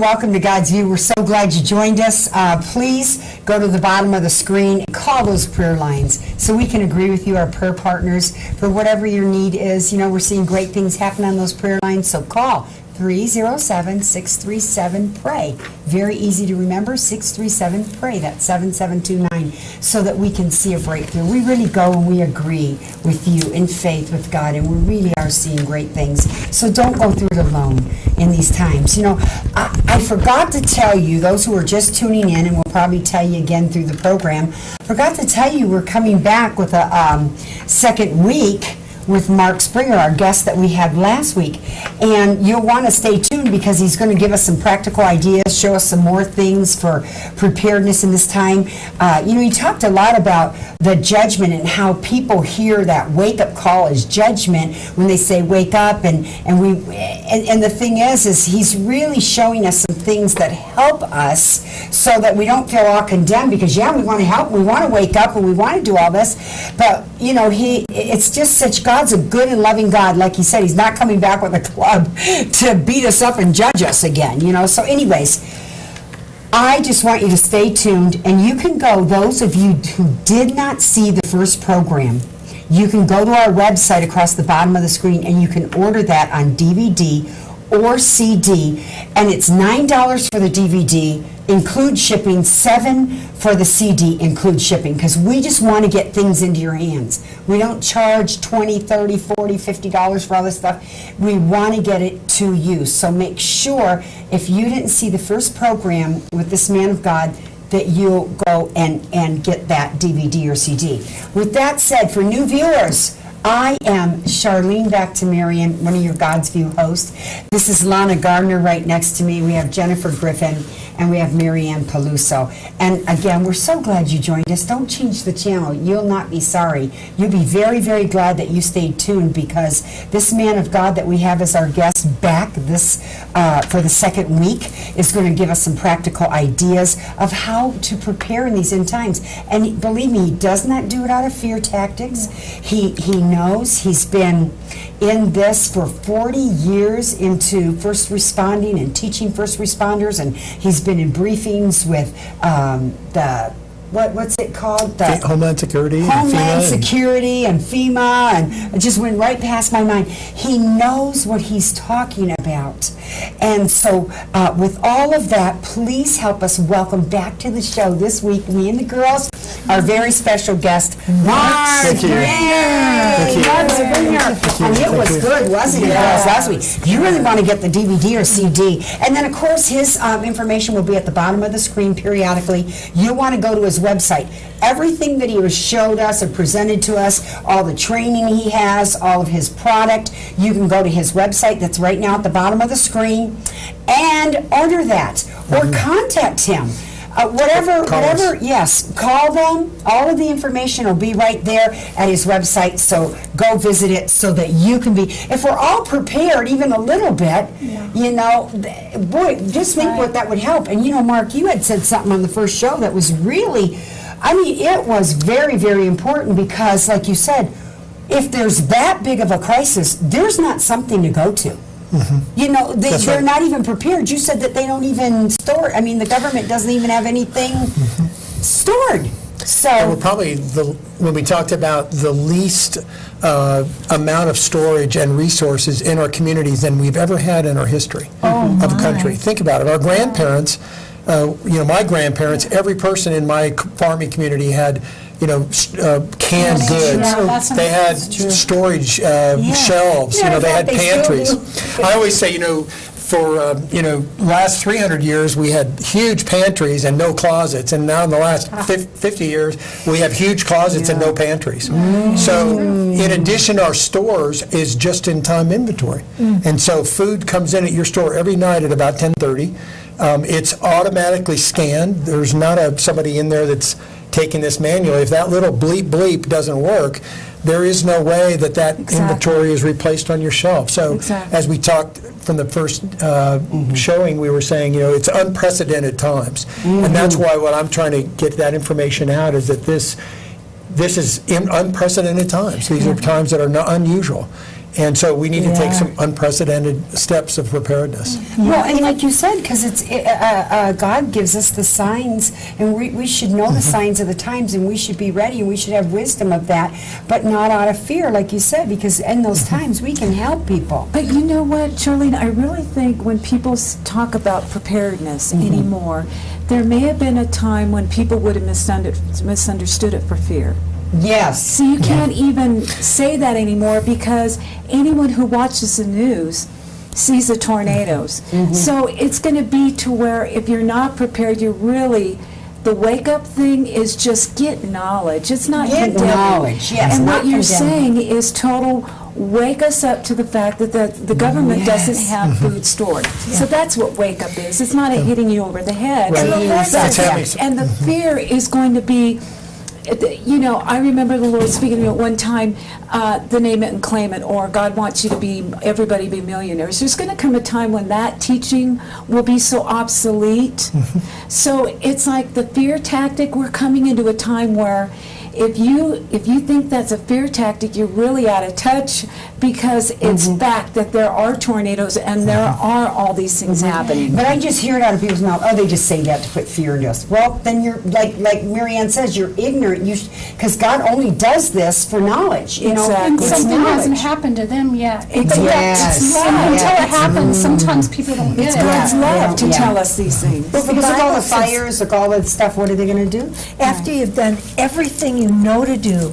Welcome to God's View. We're so glad you joined us. Please go to the bottom of the screen and call those prayer lines so we can agree with you, our prayer partners, for whatever your need is. You know, we're seeing great things happen on those prayer lines, so call 307-637-PRAY. Very easy to remember, 637-PRAY, that's 7729, so that we can see a breakthrough. We really go and we agree with you in faith with God, and we really are seeing great things. So don't go through it alone in these times. You know, I forgot to tell you, those who are just tuning in, and we'll probably tell you again through the program, forgot to tell you we're coming back with a second week with Mark Springer, our guest that we had last week. And you'll want to stay tuned because he's going to give us some practical ideas, show us some more things for preparedness in this time. You know, he talked a lot about the judgment and how people hear that wake-up call as judgment when they say wake up. And the thing is he's really showing us some things that help us so that we don't feel all condemned because, yeah, we want to help, we want to wake up, and we want to do all this. But, you know, it's just such God's a good and loving God. Like he said, he's not coming back with a club to beat us up and judge us again, you know. So anyways, I just want you to stay tuned, and you can go, those of you who did not see the first program, you can go to our website across the bottom of the screen, and you can order that on DVD or CD, and it's $9 for the DVD, include shipping, $7 for the CD, include shipping, because we just want to get things into your hands. We don't charge $20, $30, $40, $50 for all this stuff. We want to get it to you. So make sure, if you didn't see the first program with this man of God, that you'll go and get that DVD or CD. With that said, for new viewers, I am Charlene, back to Marion, one of your God's View hosts. This is Lana Gardner right next to me. We have Jennifer Griffin, and we have Marianne Peluso. And again, we're so glad you joined us. Don't change the channel. You'll not be sorry. You'll be very, very glad that you stayed tuned, because this man of God that we have as our guest back for the second week is going to give us some practical ideas of how to prepare in these end times. And believe me, he does not do it out of fear tactics. He knows. He's been in this for 40 years into first responding and teaching first responders, and he's been in briefings with what's it called? Homeland Security. Homeland Security and FEMA, and it just went right past my mind. He knows what he's talking about. And so with all of that, please help us welcome back to the show this week, me and the girls, our very special guest, Mark Springer. Mark Springer. And it was good, wasn't it? Yes. Last week. You really want to get the DVD or CD. And then, of course, his information will be at the bottom of the screen periodically. You'll want to go to his website. Everything that he has showed us or presented to us, all the training he has, all of his product, you can go to his website that's right now at the bottom of the screen and order that or contact him. Whatever, yes, call them. All of the information will be right there at his website, so go visit it so that you can be, if we're all prepared even a little bit, you know, boy, just think what that would help. And you know, Mark, you had said something on the first show that was really, I mean, it was very, very important, because like you said, if there's that big of a crisis, there's not something to go to. You know, they're not even prepared. You said that they don't even store. I mean, the government doesn't even have anything stored. So we're probably when we talked about the least amount of storage and resources in our communities than we've ever had in our history of a country. Think about it. Our grandparents, you know, my grandparents, every person in my farming community had, you know, canned goods. They had storage shelves. You know, they had pantries. I always say, you know, for last 300 years, we had huge pantries and no closets, and now in the last 50 years, we have huge closets and no pantries. So in addition, our stores is just-in-time inventory. And so food comes in at your store every night at about 10:30. It's automatically scanned. There's not somebody in there that's taking this manually. If that little bleep bleep doesn't work, there is no way that inventory is replaced on your shelf. So as we talked from the first showing, we were saying, it's unprecedented times. And that's why what I'm trying to get that information out is that this is in unprecedented times. These are times that are not unusual. And so we need to take some unprecedented steps of preparedness. Well, and like you said, because it's God gives us the signs, and we should know the signs of the times, and we should be ready, and we should have wisdom of that, but not out of fear, like you said, because in those times we can help people. But you know what, Charlene, I really think when people talk about preparedness anymore, there may have been a time when people would have misunderstood it for fear. Yes. So you can't even say that anymore, because anyone who watches the news sees the tornadoes. So it's going to be to where if you're not prepared, you're really, the wake-up thing is just get knowledge. It's not get knowledge, yes. And what you're saying is total wake us up to the fact that the government doesn't have food stored. So that's what wake up is. It's not a hitting you over the head. And the fear is going to be, I remember the Lord speaking to me at one time, the name it and claim it, or God wants you to everybody be millionaires. There's going to come a time when that teaching will be so obsolete. So it's like the fear tactic, we're coming into a time where if you think that's a fear tactic, you're really out of touch, because it's fact that there are tornadoes and there are all these things happening. But I just hear it out of people's mouth. Oh, they just say that to put fear into us. Well, then you're like Marianne says, you're ignorant. Because God only does this for knowledge. Exactly. And something knowledge. hasn't happened to them yet. Exactly. Yes. Until it happens, sometimes people don't get It's it. God's love to tell us these things. Well, because of all the fires, of all the stuff, what are they going to do? After you've done everything you know to do,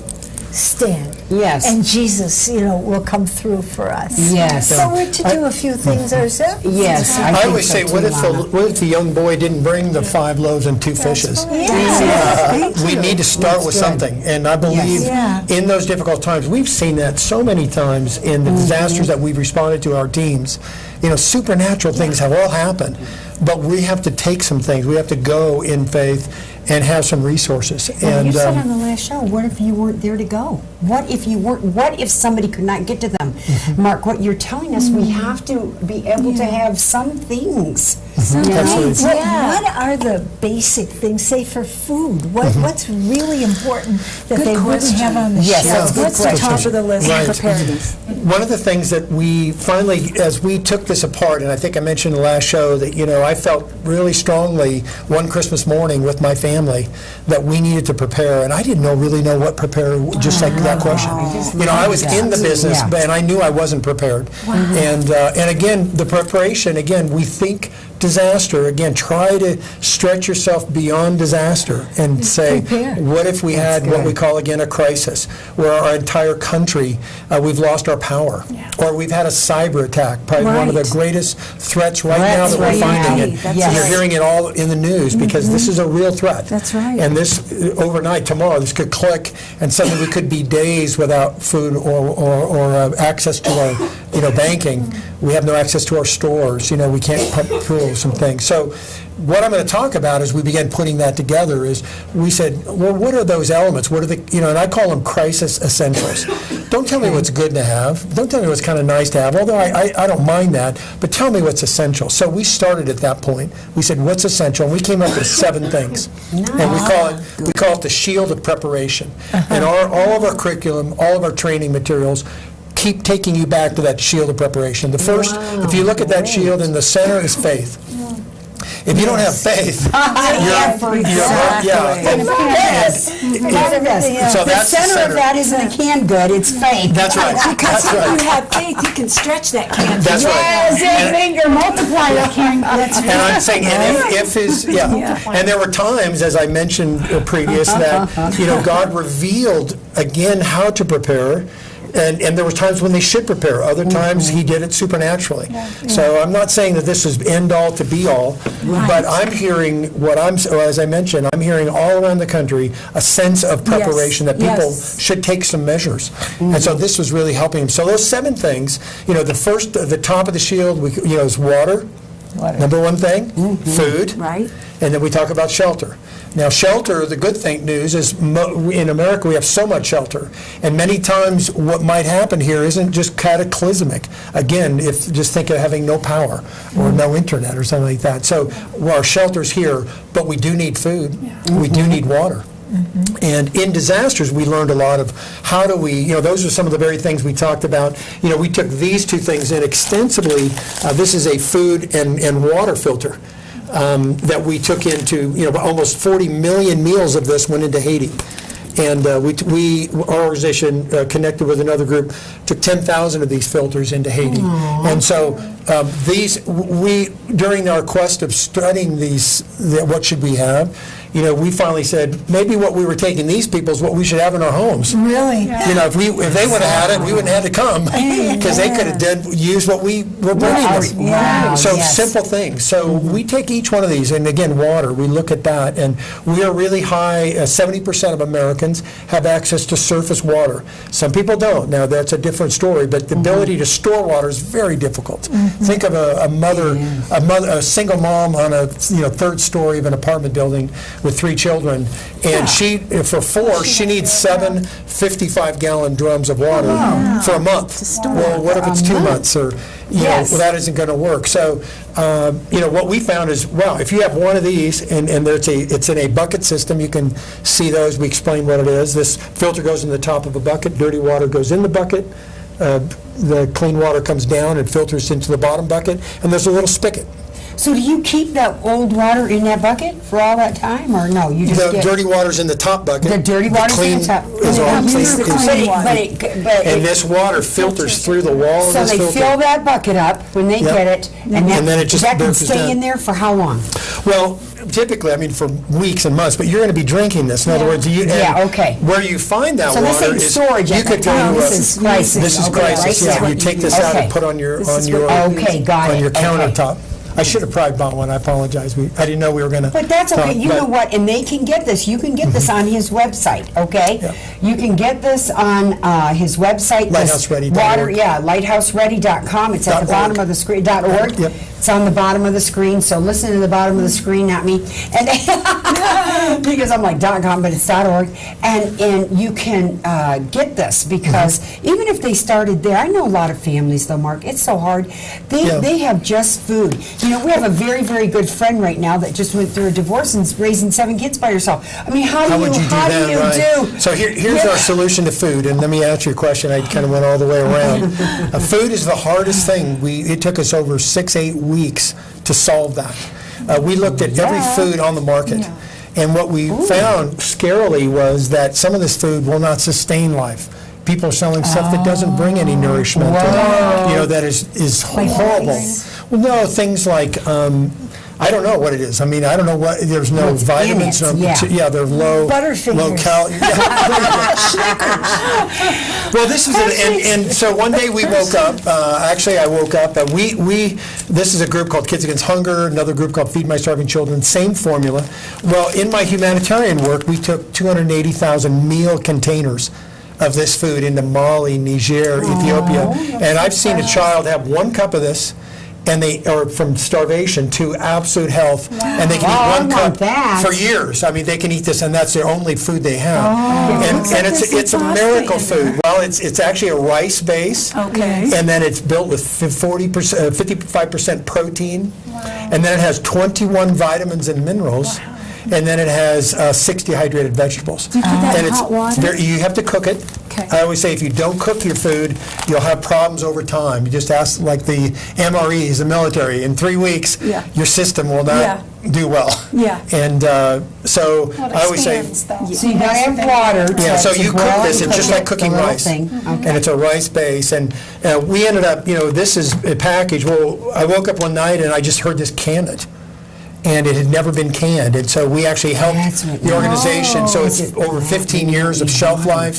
stand. Yes. And Jesus, will come through for us. Yes. So we're to do a few things ourselves. Yes. I think always so say, too, what Mama. if the young boy didn't bring the 5 loaves and 2 fishes? We need to start with something, and I believe in those difficult times, we've seen that so many times in the disasters that we've responded to our teams. Supernatural things have all happened, but we have to take some things. We have to go in faith and have some resources. And you said on the last show, what if you weren't there to go? What if somebody could not get to them? Mark, what you're telling us, we have to be able to have some things. What are the basic things, say for food? What's really important that they wouldn't have on the shelf? What's the top of the list of preparedness? One of the things that we finally, as we took this apart, and I think I mentioned in the last show that, I felt really strongly one Christmas morning with my family that we needed to prepare, and I didn't really know what prepare, just like that question. I was in the business, and I knew I wasn't prepared. And again, the preparation, we think disaster, try to stretch yourself beyond disaster and say, what if we had what we call, a crisis, where our entire country, we've lost our power, or we've had a cyber attack, probably one of the greatest threats now that we're finding it. You're hearing it all in the news, because this is a real threat. That's right. And this, overnight, tomorrow, this could click, and suddenly we could be days without food or access to our, banking. We have no access to our stores. We can't pump fuel, some things. So what I'm going to talk about as we began putting that together is we said, well, what are those elements? What are the, and I call them crisis essentials. Don't tell me what's good to have. Don't tell me what's kind of nice to have, although I don't mind that, but tell me what's essential. So we started at that point. We said, what's essential? And we came up with 7 things. And we call it the shield of preparation. And all of our curriculum, all of our training materials keep taking you back to that shield of preparation. The first, if you look at that shield, in the center is faith. If you don't have faith, So that's the center of that isn't a canned good, it's faith. That's right. Because if you have faith, you can stretch that can. That's right. Your multiplier can. And I'm saying, and if is, and there were times, as I mentioned previous, that, God revealed, again, how to prepare. And there were times when they should prepare. Other times he did it supernaturally. So I'm not saying that this is end all to be all, but I'm hearing as I mentioned, I'm hearing all around the country a sense of preparation that people should take some measures. And so this was really helping him. So those 7 things, the top of the shield, is water. Number one thing, food. Right. And then we talk about shelter. Now, shelter, the good news is in America we have so much shelter, and many times what might happen here isn't just cataclysmic. Again, just think of having no power or no internet or something like that. So our shelter's here, but we do need food. We do need water. And in disasters, we learned a lot of how do we, those are some of the very things we talked about. We took these 2 things in extensively. This is a food and water filter that we took into, almost 40 million meals of this went into Haiti. And our organization connected with another group, took 10,000 of these filters into Haiti. And so during our quest of studying these, what should we have, we finally said, maybe what we were taking these people is what we should have in our homes. Really? If they would have had it, we wouldn't have had to come, because they could have used what we were bringing them. Wow. So simple things. So we take each one of these, and again, water, we look at that, and we are really high, 70% of Americans have access to surface water. Some people don't. Now, that's a different story, but the ability to store water is very difficult. Think of a single mom on a 3rd story of an apartment building with 3 children, and for 4, she needs 7 55-gallon drums of water for a month. Well, what if it's 2 months, or that isn't going to work? So, what we found is, if you have one of these, and it's in a bucket system, you can see those. We explain what it is. This filter goes in the top of a bucket. Dirty water goes in the bucket. The clean water comes down and filters into the bottom bucket, and there's a little spigot. So do you keep that old water in that bucket for all that time, or no? You just The dirty water's in the top bucket. The dirty water's in the top. Is all clean. But this water filters through the wall of so this they filter. fill that bucket up when they get it, and then it just that can bursts stay down. in there for how long? Well, typically, for weeks and months, but you're going to be drinking this. In other words, where you find that So this water ain't is storage you at could that time. go to This is crisis. This is Okay, crisis. right? Yeah, you take this out and put on your got it. countertop. I should have probably bought one. I apologize. I didn't know we were going to. But that's okay. You know what? And they can get this. You can get this on his website, okay? Yeah. You can get this on his website. LighthouseReady.org. LighthouseReady.com. It's at the bottom of the screen. .org. Yep. It's on the bottom of the screen. So listen to the bottom of the screen, not me. And because I'm like .com, but it's .org. And you can get this, because even if they started there, I know a lot of families though, Mark. It's so hard. They have just food. We have a very, very good friend right now that just went through a divorce and is raising 7 kids by herself. I mean, how do you do? So here's our solution to food, and let me answer your question. I kind of went all the way around. Food is the hardest thing. It took us over 6-8 weeks to solve that. We looked at every food on the market, and what we found scarily was that some of this food will not sustain life. People are selling stuff that doesn't bring any nourishment, that is horrible. Well, no, things like, I don't know what it is. I don't know what, there's no vitamins. They're low. Butterfingers. Low calorie. Well, this is, and so one day we woke up, I woke up, this is a group called Kids Against Hunger, another group called Feed My Starving Children, same formula. Well, in my humanitarian work, we took 280,000 meal containers of this food into Mali, Niger, Ethiopia, and I've seen a child have 1 cup of this, and they are from starvation to absolute health, and they can eat 1 cup for years. They can eat this, and that's their only food they have. And it's a miracle food. Well, it's actually a rice base, and then it's built with 55% protein, and then it has 21 vitamins and minerals. And then it has 6 dehydrated vegetables. Do you put that in hot water? You have to cook it. Okay. I always say if you don't cook your food, you'll have problems over time. You just ask, like the MREs, the military, in 3 weeks, your system will not do well. And so I always say, so you gotta have water. so you cook this, it's just like cooking rice. And it's a rice base. And we ended up, this is a package. Well, I woke up one night and I just heard this can it. And it had never been canned, and so we actually helped the organization. So it's over 15 years of shelf life.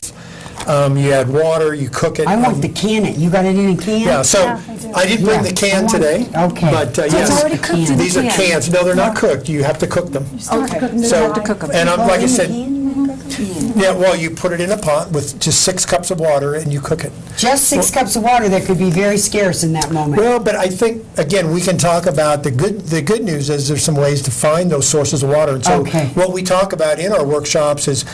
You add water, you cook it. I want the can it. You got it in a can? Yeah, so I do. I didn't bring the can today. Okay. But So it's yes, already cooked in the these are can. cans. No, they're not cooked. You have to cook them. Okay, them. so you have to cook them. And like I said, Mm-hmm. yeah, well, you put it in a pot with just 6 cups of water and you cook it. Just 6 cups of water that could be very scarce in that moment. Well, but I think, again, we can talk about the good news is there's some ways to find those sources of water. And so Okay. what we talk about in our workshops is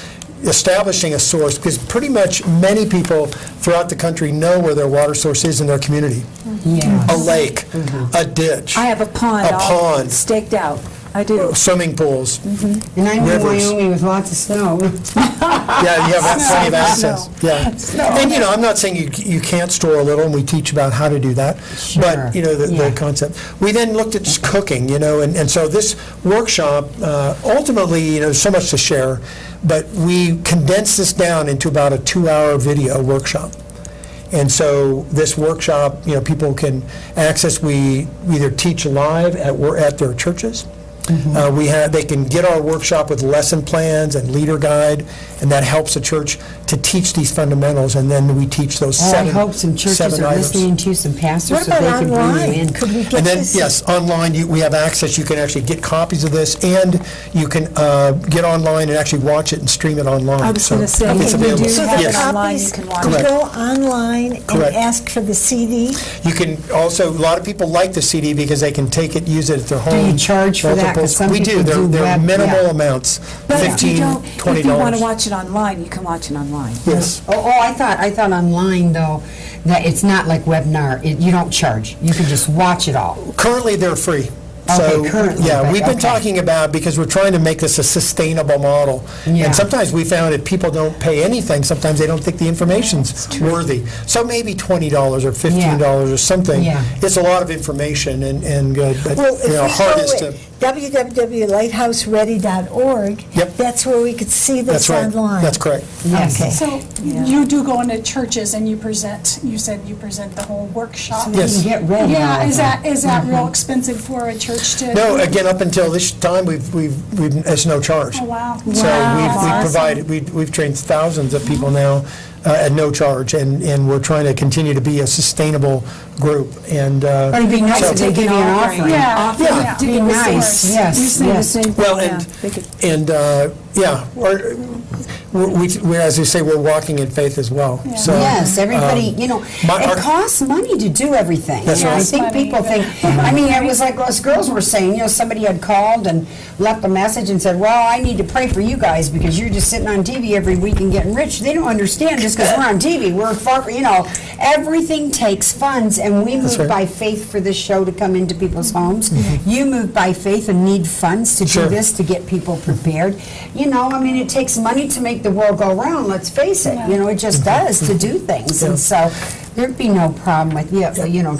establishing a source, because pretty much many people throughout the country know where their water source is in their community. Yeah. A lake, a ditch, I have a pond A all pond. staked out. I do. swimming pools. And I'm in Rivers. Wyoming with lots of snow. Yeah, you have plenty of access. Yeah. And, I'm not saying you can't store a little, and we teach about how to do that. Sure. But, the Yeah. concept. We then looked at just cooking, and so this workshop, ultimately, there's so much to share, but we condensed this down into about a 2-hour video workshop. And so this workshop, people can access. We either teach live at their churches. They can get our workshop with lesson plans and leader guide, and that helps the church to teach these fundamentals, and then we teach those Oh, I seven hope some churches seven are items. listening to some pastors What so they about can bring you online? in. Could we get And then, this? yes, online, we have access. You can actually get copies of this, and you can get online and actually watch it and stream it online. I was So going to say, it's if you available. do So have the it Yes. online, you copies, can watch you it. Correct. go online and Correct. ask for the CD? You can also, a lot of people like the CD because they can take it, use it at their home. you charge for that? 'Cause some We do. people do They're web- minimal yeah. amounts, But if you $15, don't, $20. if you want to watch it online, you can watch it online. Yes. I thought online though that it's not like webinar. You don't charge. You can just watch it all. Currently, they're free. Okay, So, currently, yeah, but- we've been okay. talking about, because we're trying to make this a sustainable model. Yeah. And sometimes we found if people don't pay anything, sometimes they don't think the information's worthy. So maybe $20 or $15 or something. Yeah. It's a lot of information and good, but, Well, if we hard go is to... with www.lighthouseready.org, Yep. that's where we could see That's this right. online. That's correct. Yes. Okay. So you do go into churches and you said you present the whole workshop. Yes. You can get ready. Yeah, is that real expensive for a church to? No, again, up until this time, it's no charge. Oh, wow. So Wow. we've trained thousands of people now at no charge, and we're trying to continue to be a sustainable group. And But it'd be nice so- if they give you an offering. Yeah. Yeah. It'd be nice. You're Yes. saying the Yes. same thing, Well, yeah. They could- and we, as you say, we're walking in faith as well. So, Yes, everybody, our- it costs money to do everything. That's right. I think Money, people yeah. think, it was like us girls were saying, somebody had called and left a message and said, well, I need to pray for you guys because you're just sitting on TV every week and getting rich. They don't understand just because we're on TV. We're far, everything takes funds, and we move right. by faith for this show to come into people's homes. You move by faith and need funds to Sure. do this, to get people prepared. It takes money to make the world go round, let's face it. It just does to do things. And so there'd be no problem with,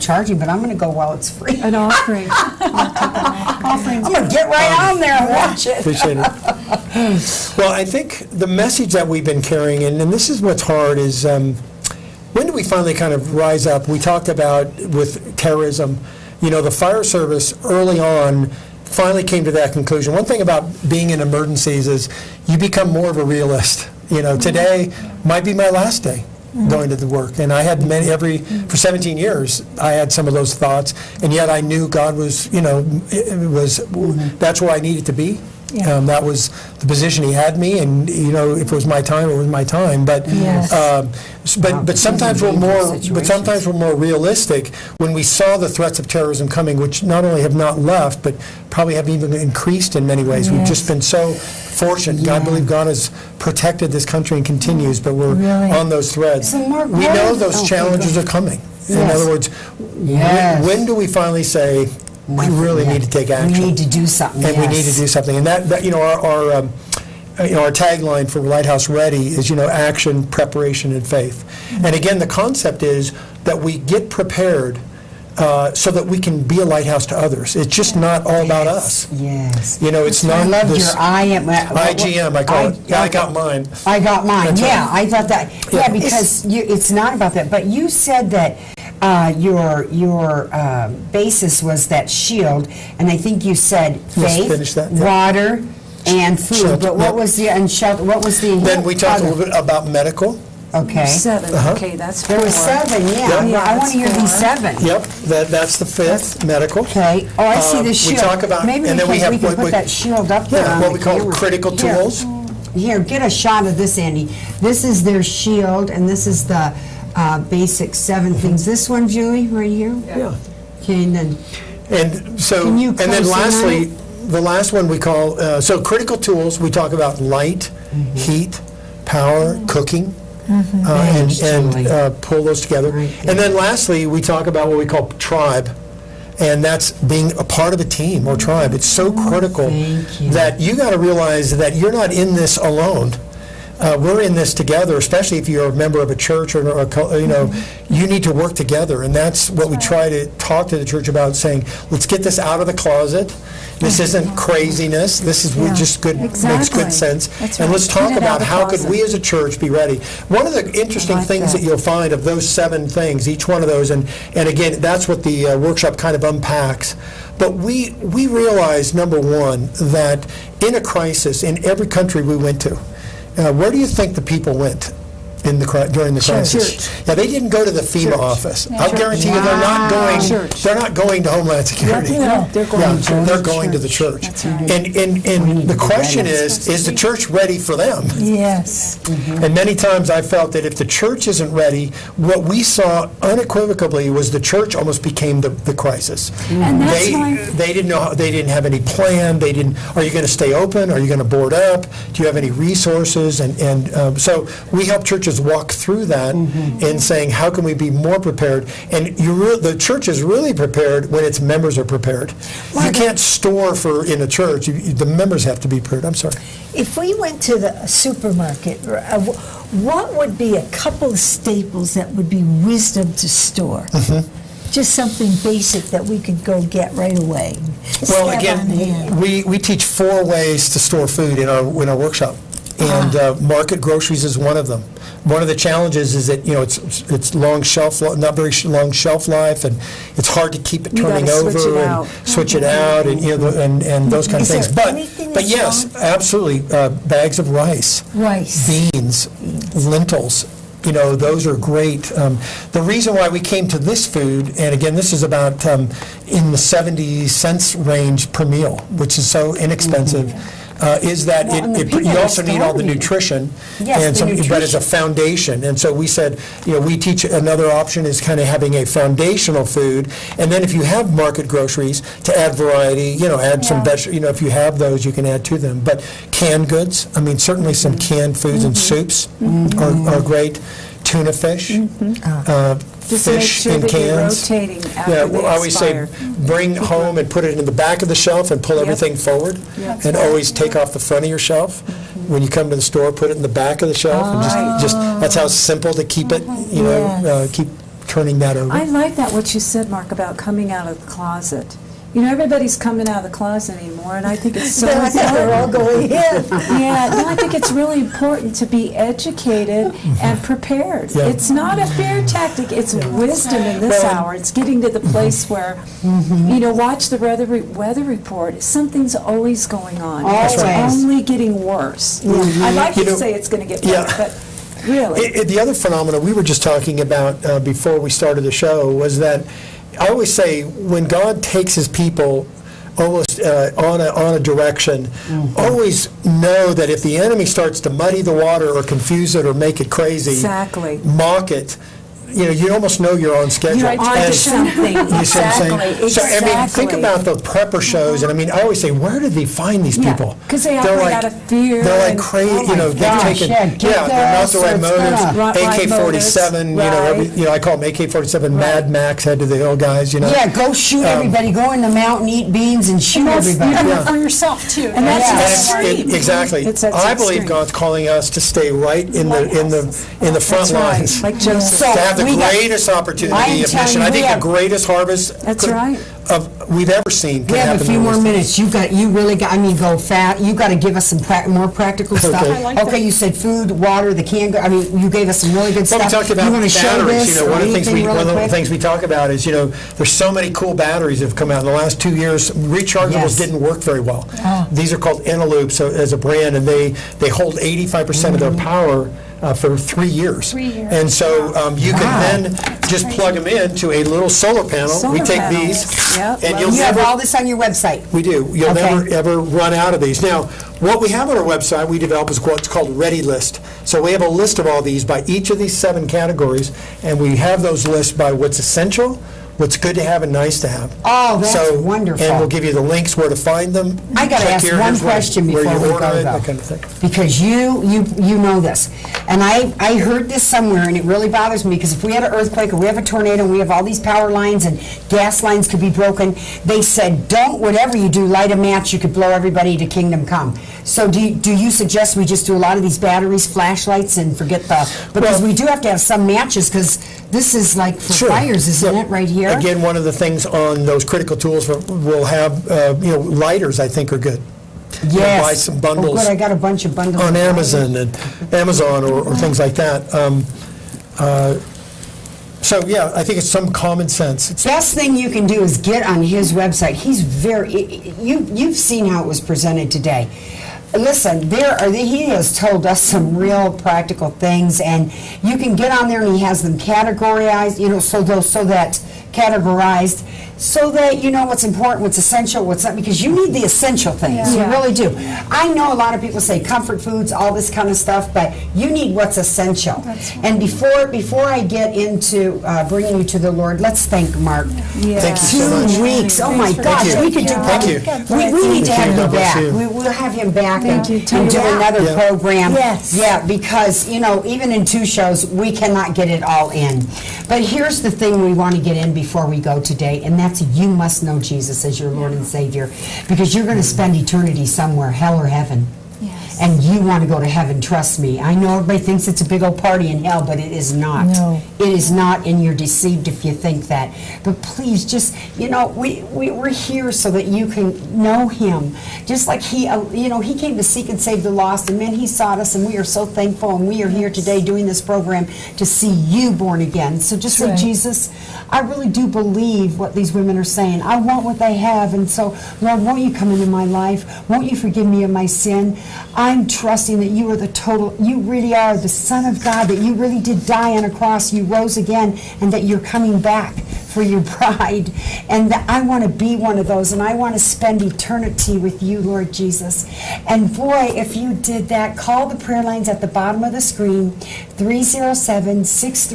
charging, but I'm going to go while it's free. An offering. I'm going to get right on there and watch it. Appreciate it. Well, I think the message that we've been carrying, and this is what's hard, is when do we finally kind of rise up? We talked about with terrorism, the fire service early on finally came to that conclusion. One thing about being in emergencies is you become more of a realist. Today might be my last day going to the work. And I had for 17 years, I had some of those thoughts, and yet I knew God was, that's where I needed to be. Yeah. That was the position He had me, and if it was my time, it was my time. But but sometimes we're more realistic when we saw the threats of terrorism coming, which not only have not left, but probably have even increased in many ways. We've just been so fortunate. I believe God has protected this country and continues, but we're on those threads. So, Mark, we know those challenges are coming. In other words, when do we finally say, we really need to take action? We need to do something, And we need to do something. And that our tagline for Lighthouse Ready is, action, preparation, and faith. And again, the concept is that we get prepared so that we can be a lighthouse to others. It's just not all about us. Yes. It's not I loved this your IGM, I call it. Yeah, I got mine. I got mine. That's Yeah, right. I thought that. Yeah, because it's not about that. But you said that your basis was that shield, and I think you said Let's faith, finish that, yeah. water, and food. Shelter, But what yep. was the shelter? What was the? Then we talked a other? little bit about medical. Okay. 7, okay, that's 4. There was 7, yeah. Yeah, I want to hear that's these 4. 7. Yep, that's the 5th, medical. Okay. Oh, I see the We shield. talk about, Maybe and then we can have put that shield up there yeah, on what the we call camera. critical Here. tools. Here, get a shot of this, Andy. This is their shield, and this is the basic 7 things. This one, Julie, right here? Yeah. Okay, and then, And so, Can you and then close in on lastly, it? the last one we call, so critical tools, we talk about light, heat, power, cooking, and pull those together. Right. And then lastly, we talk about what we call tribe, and that's being a part of a team or tribe. It's so critical thank you. that you got to realize that you're not in this alone. We're in this together, especially if you're a member of a church or you need to work together, and that's what we try to talk to the church about, saying, let's get this out of the closet. This isn't craziness. This is just good, makes Exactly. good sense. That's And right. let's Get talk it out about of the how could closet. we as a church be ready. One of the interesting like things that. that you'll find of those 7 things, each one of those, and again, that's what the workshop kind of unpacks. But we realized, number one, that in a crisis, in every country we went to, where do you think the people went during the crisis? Yeah, they didn't go to the FEMA office. I'll guarantee you they're not going. Church. They're not going to Homeland Security. No, they're going to church. They're going to the church. That's right. And the question is the church ready for them? Yes. And many times I felt that if the church isn't ready, what we saw unequivocally was the church almost became the crisis. And that's why- They didn't know. They didn't have any plan. They didn't. Are you going to stay open? Are you going to board up? Do you have any resources? And so we help churches walk through that in saying how can we be more prepared. And the church is really prepared when its members are prepared. You can't store in a church. The members have to be prepared. I'm sorry. If we went to the supermarket, what would be a couple of staples that would be wisdom to store? Just something basic that we could go get right away. Well, Have on hand. again, we teach 4 ways to store food in our workshop, and market groceries is one of them. One of the challenges is that it's long shelf, not very long shelf life, and it's hard to keep it You turning gotta over switch it and out. switch it out, and those kind of Is there things. anything But that's yes, wrong? absolutely, bags of rice, Rice. beans, lentils. Those are great. The reason why we came to this food, and again, this is about in the 70 cents range per meal, which is so inexpensive, is that Well, and the people you are also need all the starving. nutrition, Yes, the but as a nutrition. foundation. And so we said, we teach another option is kind of having a foundational food, and then if you have market groceries, to add variety, add some vegetables, if you have those, you can add to them. But canned goods, certainly some canned foods and soups are great. Tuna fish, Just make fish sure in that you're cans. rotating Yeah, after they I always say, expire. bring home and put it in the back of the shelf and pull everything forward, and always take off the front of your shelf. When you come to the store, put it in the back of the shelf, and just that's how simple to keep it, keep turning that over. I like that, what you said, Mark, about coming out of the closet. Everybody's coming out of the closet anymore, and I think it's so They're all important. going in. Yeah, no, I think it's really important to be educated and prepared. Yeah. It's not a fear tactic, it's wisdom in this Well, hour. It's getting to the place where, watch the weather report. Something's always going on. Always. It's only getting worse. I'd like to say it's going to get better, but really. The other phenomenon we were just talking about before we started the show was that I always say when God takes His people almost on a direction, always know that if the enemy starts to muddy the water or confuse it or make it crazy, Exactly. mock it, you almost know you're on schedule. You're onto And- something. You see what I'm saying? Exactly. So, think about the prepper shows, and I always say, where did they find these Yeah, people? 'cause they They're operate out of fear They're like and- crazy, Oh my they've gosh, taken, yeah, get they're not the this, right it's motives. gonna- Right AK-47, motives, I call them AK-47 Mad Max, head to the hill guys, Yeah, go shoot everybody. Go in the mountain, eat beans, and shoot everybody. You do it for yourself, too. And that's Yeah. And extreme. exactly. It's at I believe extreme. God's calling us to stay right in the front That's right, lines. like Joseph. So To have the we got- greatest opportunity I'm of telling mission. you, I we think have- the greatest harvest That's right. we've ever seen can We have happen a few in more this. minutes. You really got, go fat. You got to give us some more practical stuff. Okay. I like that. You said food, water, the canned. You gave us some really good Well, stuff. we talked about you want to show batteries. this One or of the things anything one really of the quick? things we talk about is there's so many cool batteries that have come out in the last 2 years. Rechargeables Yes. didn't work very well. These are called Inteloops as a brand, and they hold 85% of their power for 3 years. 3 years. And so you can then just plug them into a little solar panel. We Solar take panel. these, Yep. and you'll You have never, all this on your website. we do, you'll Okay. never, ever run out of these. Now, what we have on our website, we develop is what's called Ready List. So we have a list of all these by each of these 7 categories, and we have those lists by what's essential, what's good to have, and nice to have. Oh, that's So, wonderful. And we'll give you the links where to find them. I got to Click ask here, one here's where- question where before you we order go, it, though. that kind of thing. Because you know this. And I heard this somewhere, and it really bothers me, because if we had an earthquake or we have a tornado and we have all these power lines and gas lines could be broken, they said, don't, whatever you do, light a match, you could blow everybody to kingdom come. So do you suggest we just do a lot of these batteries, flashlights, and forget the, because Well- we do have to have some matches, because this is like for Sure. fires, isn't Yeah. it, right here? Again, one of the things on those critical tools, we'll have, lighters, I think, are good. Yes. Buy some bundles. Oh, good, I got a bunch of bundles. On of Amazon or things like that. So, yeah, I think it's some common sense. It's Best thing you can do is get on his website. He's you've seen how it was presented today. Listen, he has told us some real practical things, and you can get on there and he has them categorized, categorized, so that you know what's important, what's essential, what's not, because you need the essential things. Yeah. You really do. I know a lot of people say comfort foods, all this kind of stuff, but you need what's essential. That's right. And before I get into bringing you to the Lord, let's thank Mark. Thank you so much. 2 weeks. Oh my Thanks for gosh, coming. we could do. Thank you. We need to have God him bless back. you. We'll have him back Thank you, and too. do Yeah. another Yeah. program. Yes. Yeah, because even in 2 shows, we cannot get it all in. But here's the thing we want to get in before we go today, and that's you must know Jesus as your Lord and Savior, because you're going to spend eternity somewhere, hell or heaven. Yes. And you want to go to heaven, trust me. I know everybody thinks it's a big old party in hell, but it is not. No. It is not, and you're deceived if you think that. But please, just, we're here so that you can know him. Just like he came to seek and save the lost, and man, he sought us, and we are so thankful, and we are here today doing this program to see you born again. So just say, Right. Jesus, I really do believe what these women are saying. I want what they have, and so, Lord, won't you come into my life? Won't you forgive me of my sin? I'm trusting that you are you really are the Son of God, that you really did die on a cross, you rose again, and that you're coming back for your bride. And that I want to be one of those, and I want to spend eternity with you, Lord Jesus. And boy, if you did that, call the prayer lines at the bottom of the screen,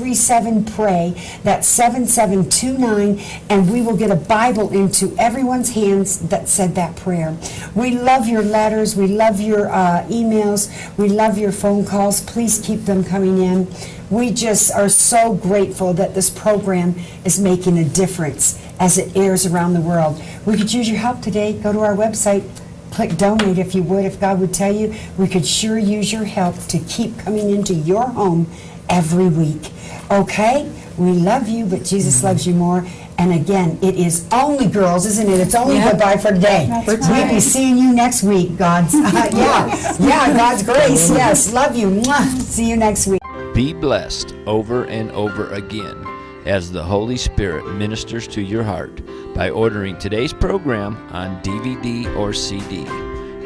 307-637-PRAY, that's 7729, and we will get a Bible into everyone's hands that said that prayer. We love your letters, we love your emails, we love your phone calls. Please keep them coming in. We just are so grateful that this program is making a difference as it airs around the world. We could use your help today. Go to our website, click donate if you would. If God would tell you, we could sure use your help to keep coming into your home every week. Okay? We love you, but Jesus loves you more. And again, it is only girls, isn't it? It's only goodbye for today. That's We'll right. be seeing you next week, God's. God's grace. Yes, love you. Mwah. See you next week. Be blessed over and over again as the Holy Spirit ministers to your heart by ordering today's program on DVD or CD.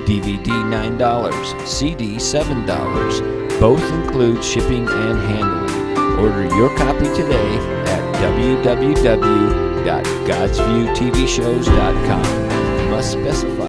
DVD $9, CD $7. Both include shipping and handling. Order your copy today at www.godsviewtvshows.com. Must specify.